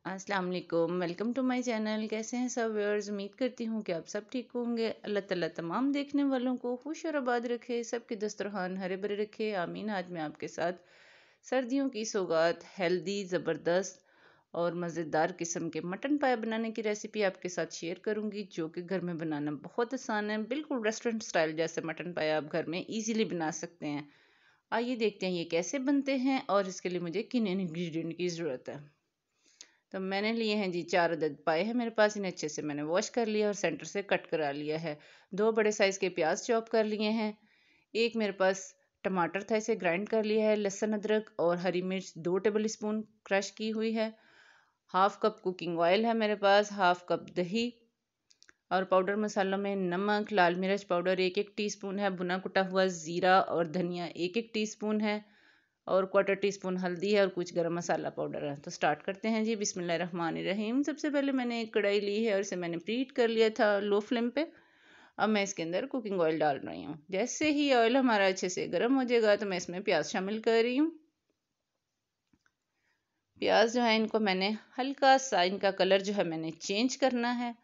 अस्सलाम वालेकुम, welcome to my channel. कैसे हैं सब व्यूअर्स? उम्मीद करती हूँ कि आप सब ठीक होंगे। अल्लाह ताला तमाम देखने वालों को खुश और आबाद रखे, सबके दस्तरखान हरे भरे रखे, आमीन। आज मैं आपके साथ सर्दियों की सौगात हेल्दी, ज़बरदस्त और मज़ेदार किस्म के मटन पाए बनाने की रेसिपी आपके साथ शेयर करूँगी, जो कि घर में बनाना बहुत आसान है। बिल्कुल रेस्टोरेंट स्टाइल जैसे मटन पाए आप घर में ईजिली बना सकते हैं। आइए देखते हैं ये कैसे बनते हैं और इसके लिए मुझे किन इंग्रेडिएंट की ज़रूरत है। तो मैंने लिए हैं जी 4 अदद पाए हैं मेरे पास। इन्हें अच्छे से मैंने वॉश कर लिया और सेंटर से कट करा लिया है। 2 बड़े साइज़ के प्याज चॉप कर लिए हैं। एक मेरे पास टमाटर था, इसे ग्राइंड कर लिया है। लहसुन, अदरक और हरी मिर्च 2 टेबल स्पून क्रश की हुई है। हाफ कप कुकिंग ऑयल है मेरे पास, हाफ कप दही और पाउडर मसालों में नमक, लाल मिर्च पाउडर 1-1 टीस्पून है, भुना कुटा हुआ ज़ीरा और धनिया 1-1 टीस्पून है और क्वार्टर टीस्पून हल्दी है और कुछ गरम मसाला पाउडर है। तो स्टार्ट करते हैं जी। बिस्मिल्लाहिर्रहमानिर्रहीम। सबसे पहले मैंने एक कढ़ाई ली है और इसे मैंने प्रीहीट कर लिया था लो फ्लेम पे। अब मैं इसके अंदर कुकिंग ऑयल डाल रही हूँ। जैसे ही ऑयल हमारा अच्छे से गर्म हो जाएगा तो मैं इसमें प्याज शामिल कर रही हूँ। प्याज जो है इनको मैंने हल्का सा, इनका कलर जो है मैंने चेंज करना है।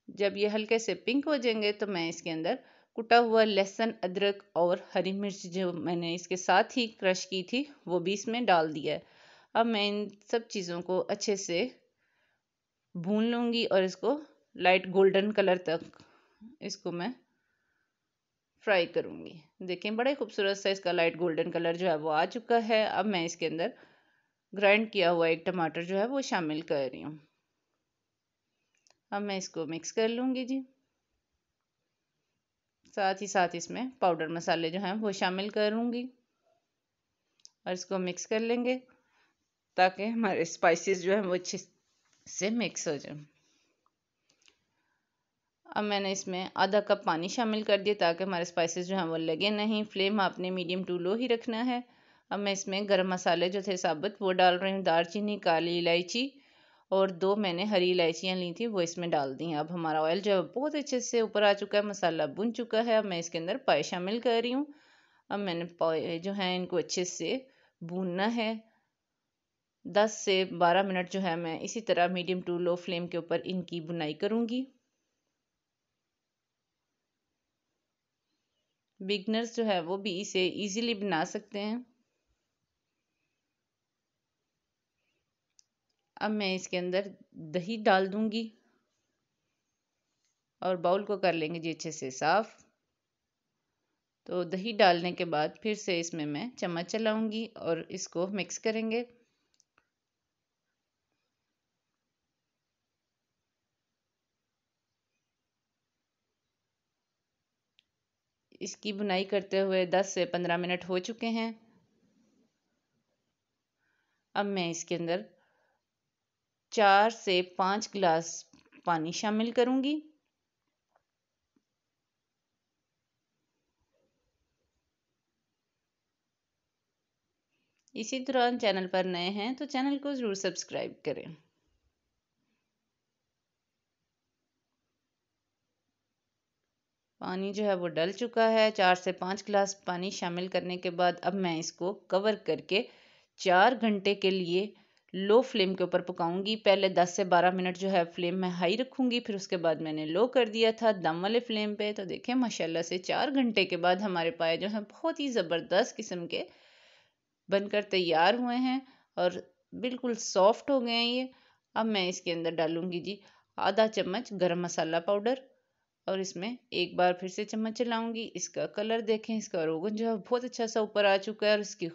जब ये हल्के से पिंक हो जाएंगे तो मैं इसके अंदर कुटा हुआ लहसुन, अदरक और हरी मिर्च जो मैंने इसके साथ ही क्रश की थी वो भी इसमें डाल दिया है। अब मैं इन सब चीज़ों को अच्छे से भून लूँगी और इसको लाइट गोल्डन कलर तक इसको मैं फ्राई करूँगी। देखें बड़ा ही खूबसूरत सा इसका लाइट गोल्डन कलर जो है वो आ चुका है। अब मैं इसके अंदर ग्राइंड किया हुआ एक टमाटर जो है वो शामिल कर रही हूँ। अब मैं इसको मिक्स कर लूँगी जी। साथ ही साथ इसमें पाउडर मसाले जो हैं वो शामिल करूँगी और इसको मिक्स कर लेंगे ताकि हमारे स्पाइसेस जो हैं वो अच्छे से मिक्स हो जाए। अब मैंने इसमें आधा कप पानी शामिल कर दिया ताकि हमारे स्पाइसेस जो हैं वो लगे नहीं। फ्लेम आपने मीडियम टू लो ही रखना है। अब मैं इसमें गरम मसाले जो थे साबुत वो डाल रही हूँ। दालचीनी, काली इलायची और 2 मैंने हरी इलायचियाँ ली थी वो इसमें डाल दी हैं। अब हमारा ऑयल जो है बहुत अच्छे से ऊपर आ चुका है, मसाला भुन चुका है। अब मैं इसके अंदर पाए शामिल कर रही हूँ। अब मैंने पाए जो हैं इनको अच्छे से भूनना है। 10 से 12 मिनट जो है मैं इसी तरह मीडियम टू लो फ्लेम के ऊपर इनकी भुनाई करूँगी। बिगनर्स जो है वो भी इसे इजीली बना सकते हैं। अब मैं इसके अंदर दही डाल दूंगी और बाउल को कर लेंगे जी अच्छे से साफ। तो दही डालने के बाद फिर से इसमें मैं चम्मच चलाऊंगी और इसको मिक्स करेंगे। इसकी बुनाई करते हुए 10 से 15 मिनट हो चुके हैं। अब मैं इसके अंदर 4 से 5 गिलास पानी शामिल करूंगी। इसी दौरान चैनल पर नए हैं तो चैनल को ज़रूर सब्सक्राइब करें। पानी जो है वो डल चुका है। 4 से 5 गिलास पानी शामिल करने के बाद अब मैं इसको कवर करके 4 घंटे के लिए लो फ्लेम के ऊपर पकाऊंगी। पहले 10 से 12 मिनट जो है फ्लेम में हाई रखूंगी, फिर उसके बाद मैंने लो कर दिया था दम वाले फ्लेम पे। तो देखें माशाल्लाह से 4 घंटे के बाद हमारे पाए जो है बहुत ही ज़बरदस्त किस्म के बनकर तैयार हुए हैं और बिल्कुल सॉफ्ट हो गए हैं ये। अब मैं इसके अंदर डालूंगी जी आधा चम्मच गरम मसाला पाउडर और इसमें एक बार फिर से चम्मच चलाऊंगी। इसका कलर देखें, इसका रोगन जो है बहुत अच्छा सा ऊपर आ चुका है और इसकी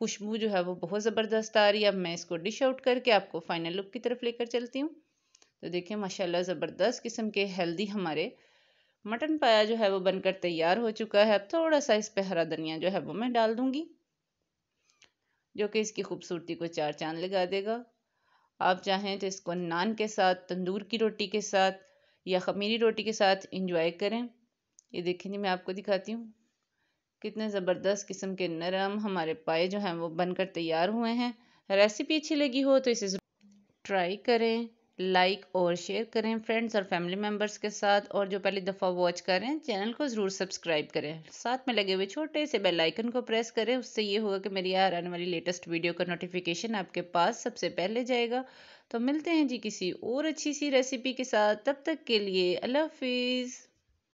खुशबू जो है वो बहुत ज़बरदस्त आ रही है। अब मैं इसको डिश आउट करके आपको फाइनल लुक की तरफ लेकर चलती हूँ। तो देखिए माशाल्लाह ज़बरदस्त किस्म के हेल्दी हमारे मटन पाया जो है वो बनकर तैयार हो चुका है। अब थोड़ा सा इस पे हरा धनिया जो है वो मैं डाल दूंगी, जो कि इसकी खूबसूरती को 4 चांद लगा देगा। आप चाहें तो इसको नान के साथ, तंदूर की रोटी के साथ या खमीरी रोटी के साथ इंजॉय करें। ये देखें जी मैं आपको दिखाती हूँ कितने ज़बरदस्त किस्म के नरम हमारे पाए जो हैं वो बनकर तैयार हुए हैं। रेसिपी अच्छी लगी हो तो इसे ट्राई करें। लाइक और शेयर करें फ्रेंड्स और फैमिली मेम्बर्स के साथ, और जो पहली दफ़ा वॉच कर रहे हैं चैनल को ज़रूर सब्सक्राइब करें। साथ में लगे हुए छोटे से बेल आइकन को प्रेस करें, उससे ये होगा कि मेरी आने वाली लेटेस्ट वीडियो का नोटिफिकेशन आपके पास सबसे पहले जाएगा। तो मिलते हैं जी किसी और अच्छी सी रेसिपी के साथ, तब तक के लिए अल्लाह हाफिज़।